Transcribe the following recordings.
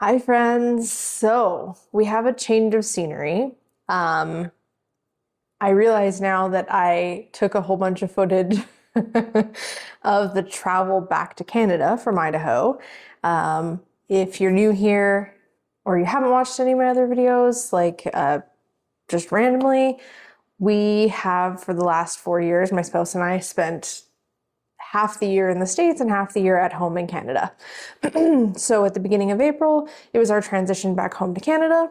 Hi friends. So we have a change of scenery. Um, I realize now that I took a whole bunch of footage of the travel back to Canada from Idaho. If you're new here or you haven't watched any of my other videos, just randomly, we have for the last 4 years, my spouse and I spent half the year in the States and half the year at home in Canada. So at the beginning of April, it was our transition back home to Canada.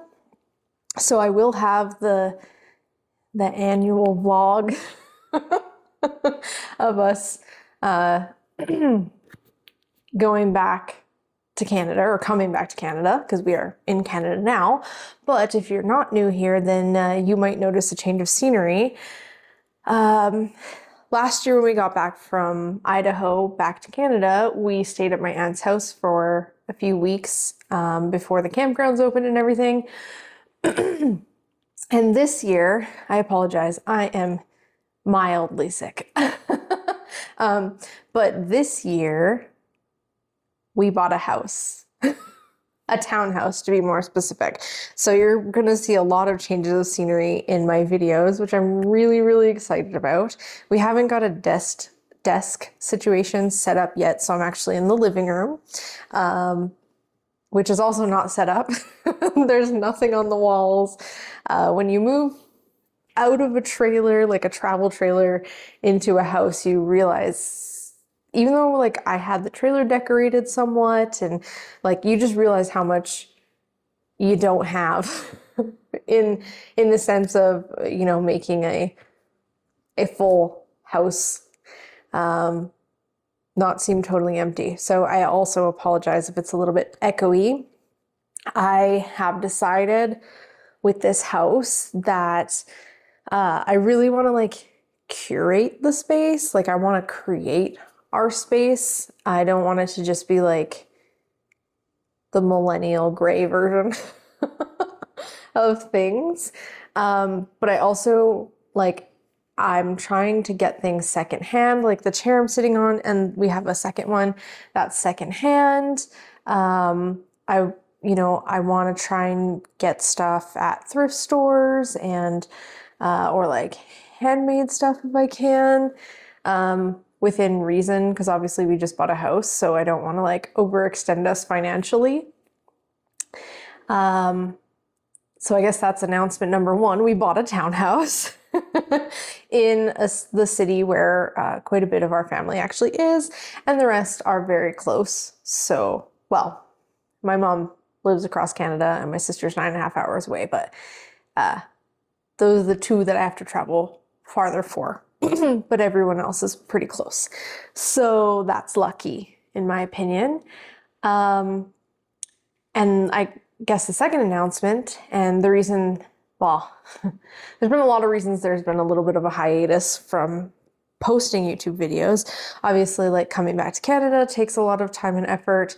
So I will have the annual vlog of us going back to Canada or coming back to Canada because we are in Canada now. But if you're not new here, then you might notice a change of scenery. Last year when we got back from Idaho back to Canada, we stayed at my aunt's house for a few weeks before the campgrounds opened and everything. And this year, I apologize, I am mildly sick. But this year, we bought a house. A townhouse to be more specific. So you're gonna see a lot of changes of scenery in my videos, which I'm really, really excited about. We haven't got a desk situation set up yet, so I'm actually in the living room, which is also not set up. There's nothing on the walls. When you move out of a trailer, like a travel trailer, into a house, you realize even though like I had the trailer decorated somewhat and like you just realize how much you don't have in the sense of, you know, making a full house not seem totally empty. So I also apologize if it's a little bit echoey. I have decided with this house that I really want to like curate the space. Like I want to create our space. I don't want it to just be like the millennial gray version of things. But I also I'm trying to get things secondhand, like the chair I'm sitting on, and we have a second one that's secondhand. I want to try and get stuff at thrift stores and or like handmade stuff if I can. Within reason, because obviously we just bought a house, so I don't want to like overextend us financially. So I guess that's announcement number one. We bought a townhouse in the city where quite a bit of our family actually is, and the rest are very close. So, well, my mom lives across Canada and my sister's 9.5 hours away, but those are the two that I have to travel farther for. But everyone else is pretty close. So that's lucky, in my opinion. And I guess the second announcement, and the reason, well, there's been a lot of reasons there's been a little bit of a hiatus from posting YouTube videos. Obviously, like coming back to Canada takes a lot of time and effort.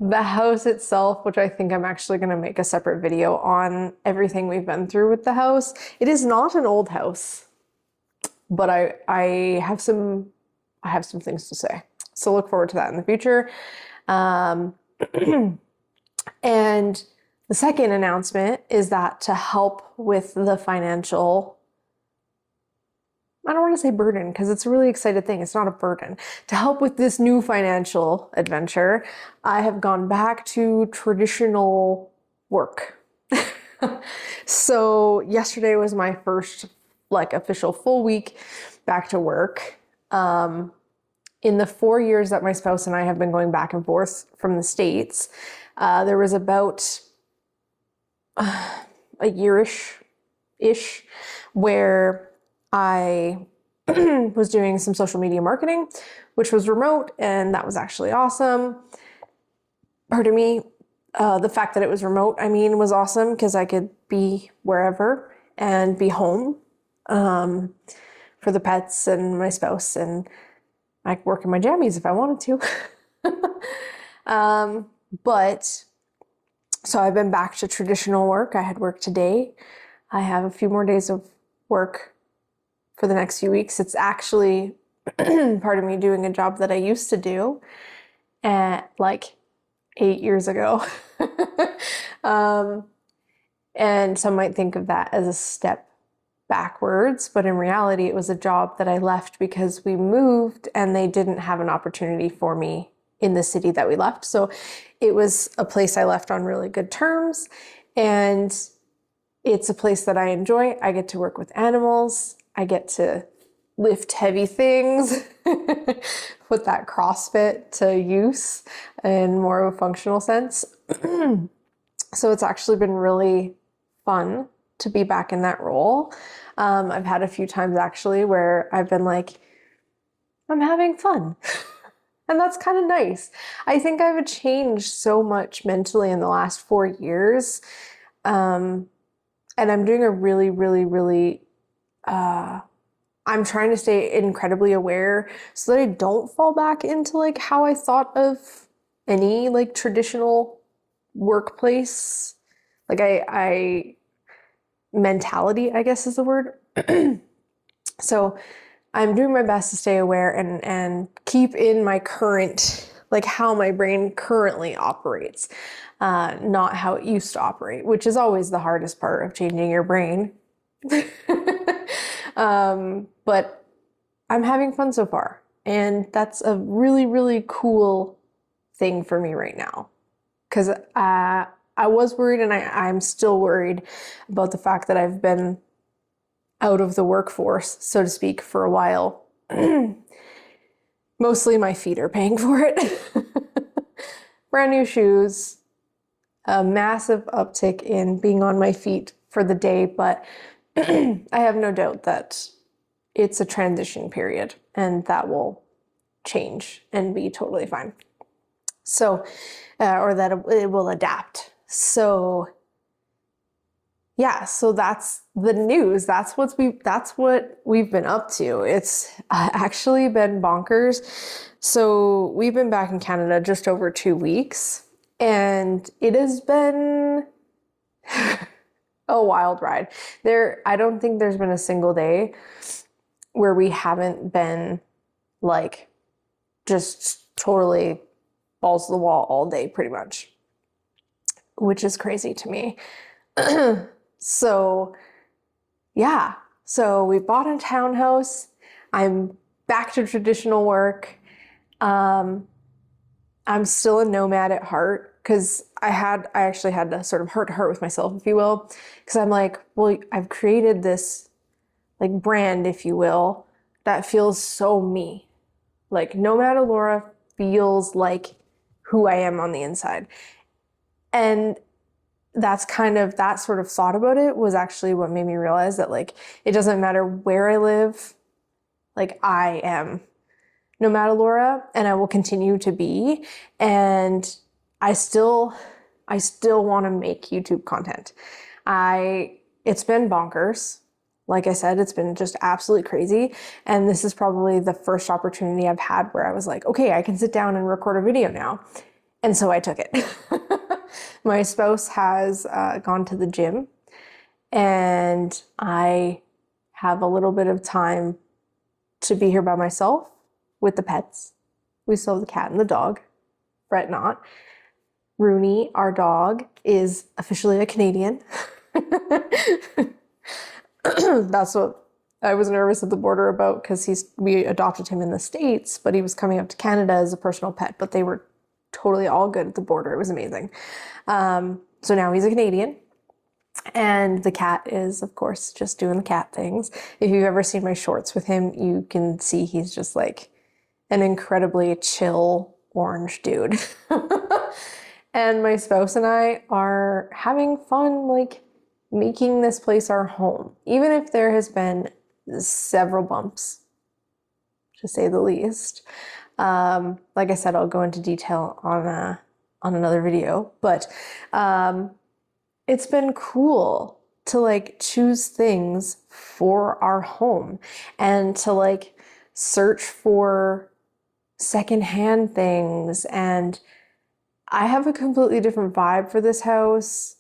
The house itself, which I think I'm actually going to make a separate video on everything we've been through with the house. It is not an old house, but I have some things to say. So look forward to that in the future. And the second announcement is that to help with the financial, I don't want to say burden because it's a really exciting thing. It's not a burden. To help with this new financial adventure, I have gone back to traditional work. So yesterday was my first like official full week back to work. In the 4 years that my spouse and I have been going back and forth from the States, there was about a yearish-ish where I was doing some social media marketing, which was remote, and that was actually awesome. Pardon me. The fact that it was remote, was awesome because I could be wherever and be home for the pets and my spouse, and I could work in my jammies if I wanted to. But so I've been back to traditional work. I had work today. I have a few more days of work for the next few weeks. It's actually, pardon me, doing a job that I used to do. like 8 years ago. And some might think of that as a step backwards, but in reality, it was a job that I left because we moved and they didn't have an opportunity for me in the city that we left. So it was a place I left on really good terms, and it's a place that I enjoy. I get to work with animals. I get to lift heavy things, put that CrossFit to use in more of a functional sense. So it's actually been really fun to be back in that role. I've had a few times actually where I've been like, I'm having fun. And that's kind of nice. I think I've changed so much mentally in the last 4 years. And I'm doing a really, really, really, I'm trying to stay incredibly aware so that I don't fall back into like how I thought of any like traditional workplace. Like I mentality, I guess is the word. So I'm doing my best to stay aware and keep in my current, like how my brain currently operates, not how it used to operate, which is always the hardest part of changing your brain. But I'm having fun so far, and that's a really, really cool thing for me right now. Because I was worried, and I'm still worried about the fact that I've been out of the workforce, so to speak, for a while. Mostly my feet are paying for it. Brand new shoes, a massive uptick in being on my feet for the day, but I have no doubt that it's a transition period and that will change and be totally fine. So, or that it will adapt. So yeah, so that's the news. That's what we've been up to. It's actually been bonkers. So we've been back in Canada just over 2 weeks, and it has been a wild ride. I don't think there's been a single day where we haven't been like just totally balls to the wall all day, pretty much, which is crazy to me. So yeah, so we bought a townhouse. I'm back to traditional work. I'm still a nomad at heart, because I actually had to sort of heart to heart with myself, if you will, because I'm like, well, I've created this like brand, if you will, that feels so me. Like Nomad Alora feels like who I am on the inside. And that's kind of, that sort of thought about it was actually what made me realize that like, it doesn't matter where I live, like I am Nomad Alora, and I will continue to be. And I still want to make YouTube content. It's been bonkers. Like I said, it's been just absolutely crazy. And this is probably the first opportunity I've had where I was like, okay, I can sit down and record a video now. And so I took it. My spouse has gone to the gym, and I have a little bit of time to be here by myself with the pets. We still have the cat and the dog, Brett not. Rooney, our dog, is officially a Canadian. That's what I was nervous at the border about, because we adopted him in the States, but he was coming up to Canada as a personal pet, but they were totally all good at the border. It was amazing. So now he's a Canadian, and the cat is, of course, just doing the cat things. If you've ever seen my shorts with him, you can see he's just like an incredibly chill orange dude. And my spouse and I are having fun, like making this place our home, even if there has been several bumps, to say the least. Like I said, I'll go into detail on another video, but it's been cool to like choose things for our home and to like search for secondhand things. And I have a completely different vibe for this house.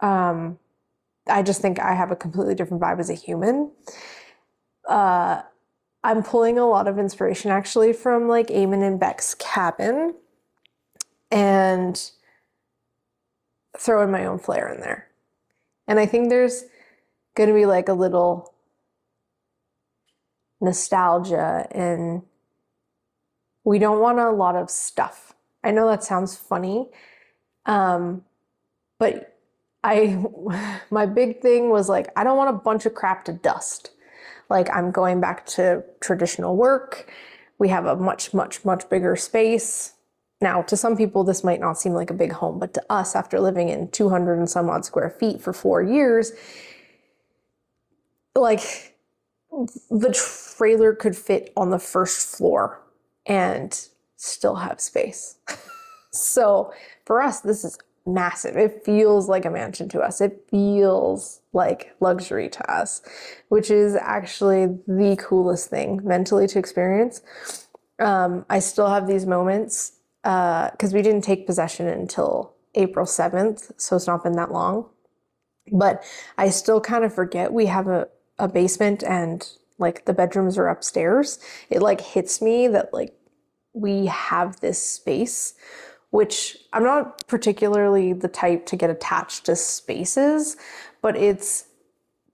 I just think I have a completely different vibe as a human. I'm pulling a lot of inspiration actually from like Eamon and Beck's cabin. and throw in my own flair in there. And I think there's going to be like a little nostalgia, and we don't want a lot of stuff. I know that sounds funny, but my big thing was like, I don't want a bunch of crap to dust. Like, I'm going back to traditional work. We have a much, much, much bigger space. Now, to some people, this might not seem like a big home, but to us, after living in 200 and some odd square feet for 4 years, like, the trailer could fit on the first floor and still have space. So for us, this is massive. It feels like a mansion to us. It feels like luxury to us, which is actually the coolest thing mentally to experience. I still have these moments because we didn't take possession until April 7th, so it's not been that long. But I still kind of forget we have a basement and like the bedrooms are upstairs. It like hits me that like we have this space, which I'm not particularly the type to get attached to spaces, but it's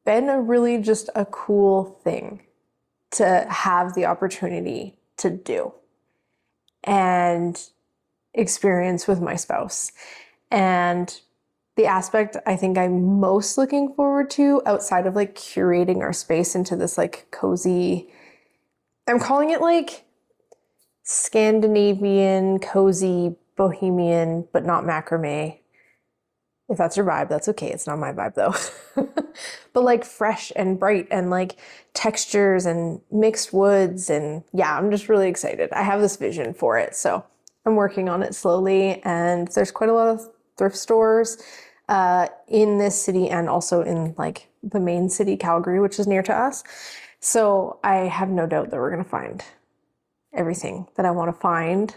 been just a cool thing to have the opportunity to do and experience with my spouse. And the aspect I think I'm most looking forward to, outside of like curating our space into this like cozy, I'm calling it like Scandinavian, cozy, bohemian, but not macrame. If that's your vibe, that's okay. It's not my vibe though. But like fresh and bright and like textures and mixed woods. And yeah, I'm just really excited. I have this vision for it. So I'm working on it slowly. And there's quite a lot of thrift stores in this city and also in like the main city, Calgary, which is near to us. So I have no doubt that we're going to find everything that I want to find.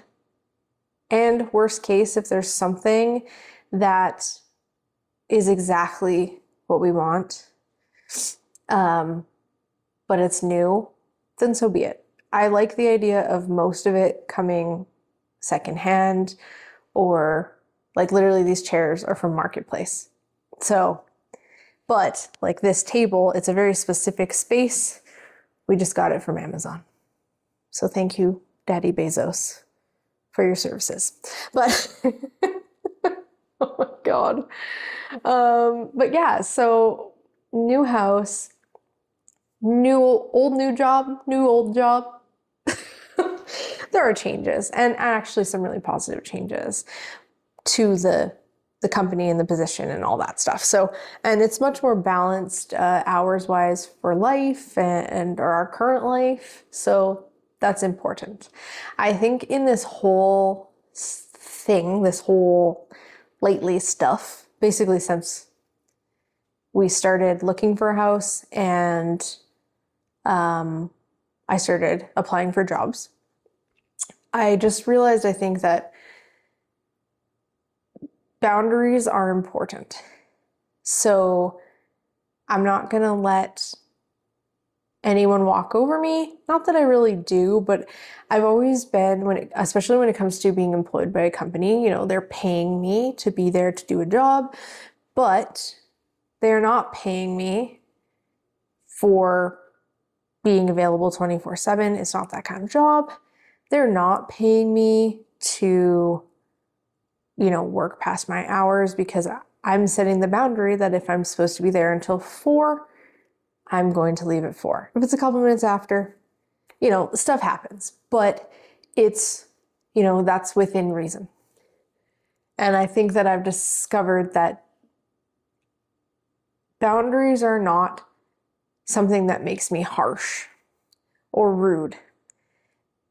And worst case, if there's something that is exactly what we want, but it's new, then so be it. I like the idea of most of it coming secondhand, or like literally these chairs are from Marketplace. So, but like this table, it's a very specific space. We just got it from Amazon. So thank you, Daddy Bezos, for your services. But oh my God. But yeah, so new house, new old job. There are changes, and actually some really positive changes to the company and the position and all that stuff. So, and it's much more balanced hours wise for life and or our current life. So that's important. I think in this whole thing, this whole lately stuff, basically since we started looking for a house and I started applying for jobs, I just realized I think that boundaries are important. So I'm not going to let anyone walk over me. Not that I really do, but I've always been, especially when it comes to being employed by a company, you know, they're paying me to be there to do a job, but they're not paying me for being available 24/7. It's not that kind of job. They're not paying me to, you know, work past my hours, because I'm setting the boundary that if I'm supposed to be there until 4, I'm going to leave at 4. If it's a couple minutes after, you know, stuff happens, but it's, you know, that's within reason. And I think that I've discovered that boundaries are not something that makes me harsh or rude.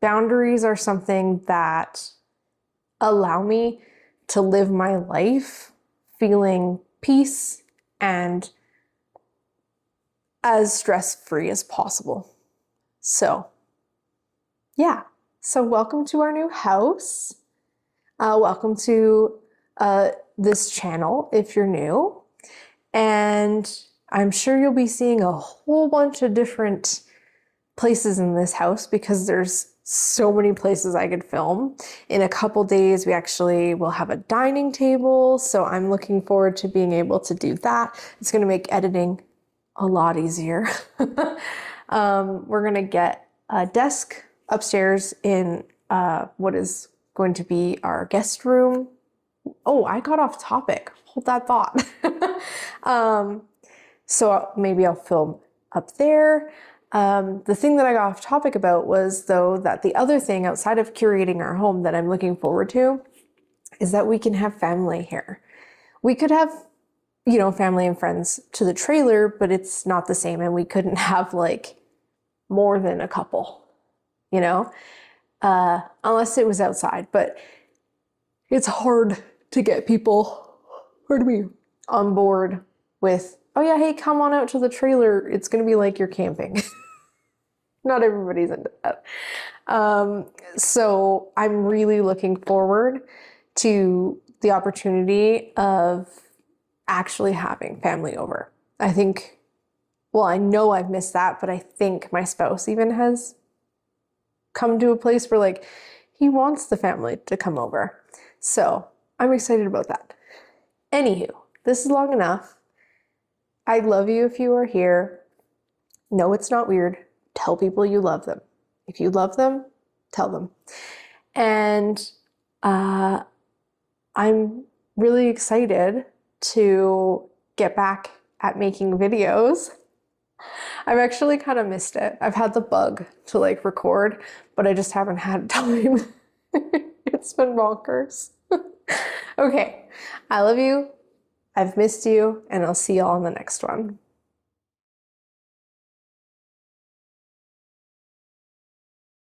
Boundaries are something that allow me to live my life feeling peace and as stress-free as possible. So, yeah. So welcome to our new house. Welcome to this channel if you're new. And I'm sure you'll be seeing a whole bunch of different places in this house, because there's so many places I could film. In a couple days, we actually will have a dining table. So I'm looking forward to being able to do that. It's going to make editing a lot easier. We're going to get a desk upstairs in what is going to be our guest room. Oh, I got off topic. Hold that thought. So maybe I'll film up there. The thing that I got off topic about was, though, that the other thing outside of curating our home that I'm looking forward to is that we can have family here. We could have, you know, family and friends to the trailer, but it's not the same. And we couldn't have like more than a couple, you know, unless it was outside. But it's hard to get people, pardon me, on board with, oh yeah, hey, come on out to the trailer. It's going to be like you're camping. Not everybody's into that. So I'm really looking forward to the opportunity of actually having family over. I think, well, I know I've missed that, but I think my spouse even has come to a place where like he wants the family to come over. So I'm excited about that. Anywho, this is long enough. I love you if you are here. No, it's not weird. Tell people you love them. If you love them, tell them. And I'm really excited to get back at making videos. I've actually kind of missed it. I've had the bug to like record, but I just haven't had time. It's been bonkers. Okay, I love you. I've missed you, and I'll see y'all in the next one.